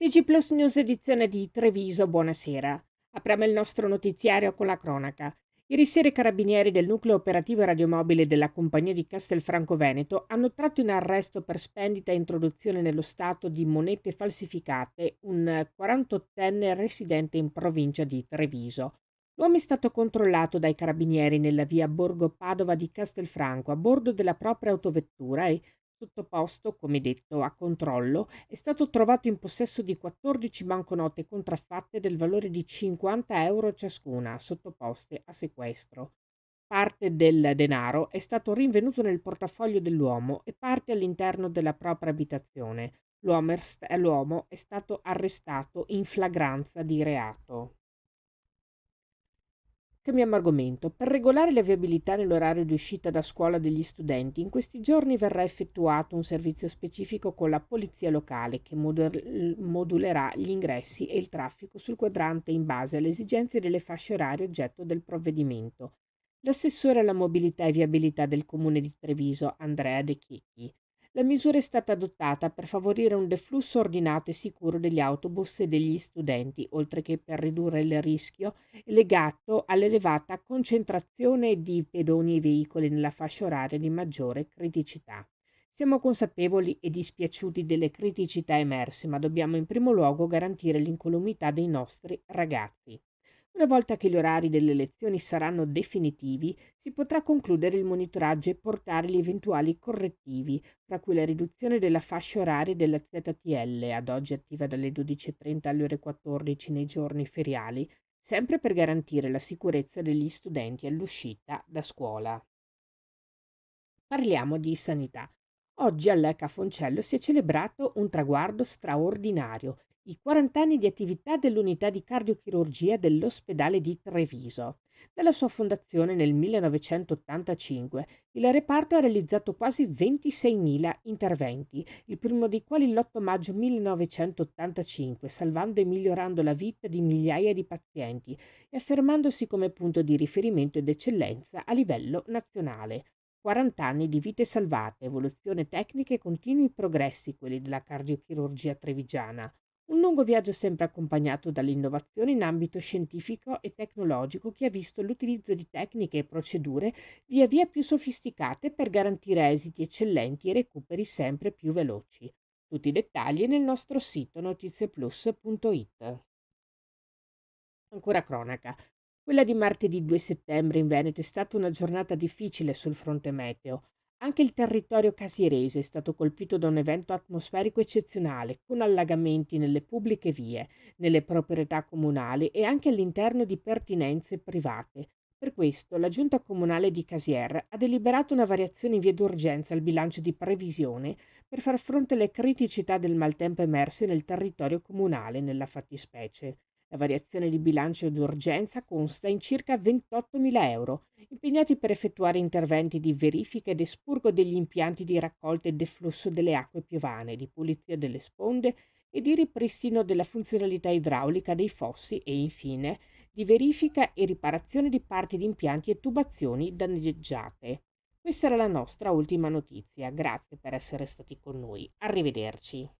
TG Plus News edizione di Treviso, buonasera. Apriamo il nostro notiziario con la cronaca. Ieri sera i carabinieri del nucleo operativo radiomobile della compagnia di Castelfranco Veneto hanno tratto in arresto per spendita e introduzione nello stato di monete falsificate un 48enne residente in provincia di Treviso. L'uomo è stato controllato dai carabinieri nella via Borgo Padova di Castelfranco a bordo della propria autovettura e, sottoposto, come detto, a controllo, è stato trovato in possesso di 14 banconote contraffatte del valore di 50 euro ciascuna, sottoposte a sequestro. Parte del denaro è stato rinvenuto nel portafoglio dell'uomo e parte all'interno della propria abitazione. L'uomo è stato arrestato in flagranza di reato. Cambiamo argomento. Per regolare la viabilità nell'orario di uscita da scuola degli studenti, in questi giorni verrà effettuato un servizio specifico con la polizia locale che modulerà gli ingressi e il traffico sul quadrante in base alle esigenze delle fasce orarie oggetto del provvedimento. L'assessore alla mobilità e viabilità del comune di Treviso, Andrea De Checchi. La misura è stata adottata per favorire un deflusso ordinato e sicuro degli autobus e degli studenti, oltre che per ridurre il rischio legato all'elevata concentrazione di pedoni e veicoli nella fascia oraria di maggiore criticità. Siamo consapevoli e dispiaciuti delle criticità emerse, ma dobbiamo in primo luogo garantire l'incolumità dei nostri ragazzi. Una volta che gli orari delle lezioni saranno definitivi, si potrà concludere il monitoraggio e portare gli eventuali correttivi, fra cui la riduzione della fascia oraria della ZTL, ad oggi attiva dalle 12:30 alle ore 14 nei giorni feriali, sempre per garantire la sicurezza degli studenti all'uscita da scuola. Parliamo di sanità. Oggi al Cafoncello si è celebrato un traguardo straordinario, i 40 anni di attività dell'unità di cardiochirurgia dell'ospedale di Treviso. Dalla sua fondazione nel 1985, il reparto ha realizzato quasi 26.000 interventi, il primo dei quali l'8 maggio 1985, salvando e migliorando la vita di migliaia di pazienti e affermandosi come punto di riferimento ed eccellenza a livello nazionale. 40 anni di vite salvate, evoluzione tecnica e continui progressi quelli della cardiochirurgia trevigiana. Un lungo viaggio sempre accompagnato dall'innovazione in ambito scientifico e tecnologico che ha visto l'utilizzo di tecniche e procedure via via più sofisticate per garantire esiti eccellenti e recuperi sempre più veloci. Tutti i dettagli nel nostro sito notizieplus.it. Ancora cronaca. Quella di martedì 2 settembre in Veneto è stata una giornata difficile sul fronte meteo. Anche il territorio casirese è stato colpito da un evento atmosferico eccezionale, con allagamenti nelle pubbliche vie, nelle proprietà comunali e anche all'interno di pertinenze private. Per questo la Giunta Comunale di Casier ha deliberato una variazione in via d'urgenza al bilancio di previsione per far fronte alle criticità del maltempo emerse nel territorio comunale nella fattispecie. La variazione di bilancio d'urgenza consta in circa 28.000 euro, impegnati per effettuare interventi di verifica ed espurgo degli impianti di raccolta e deflusso delle acque piovane, di pulizia delle sponde e di ripristino della funzionalità idraulica dei fossi e, infine, di verifica e riparazione di parti di impianti e tubazioni danneggiate. Questa era la nostra ultima notizia. Grazie per essere stati con noi. Arrivederci.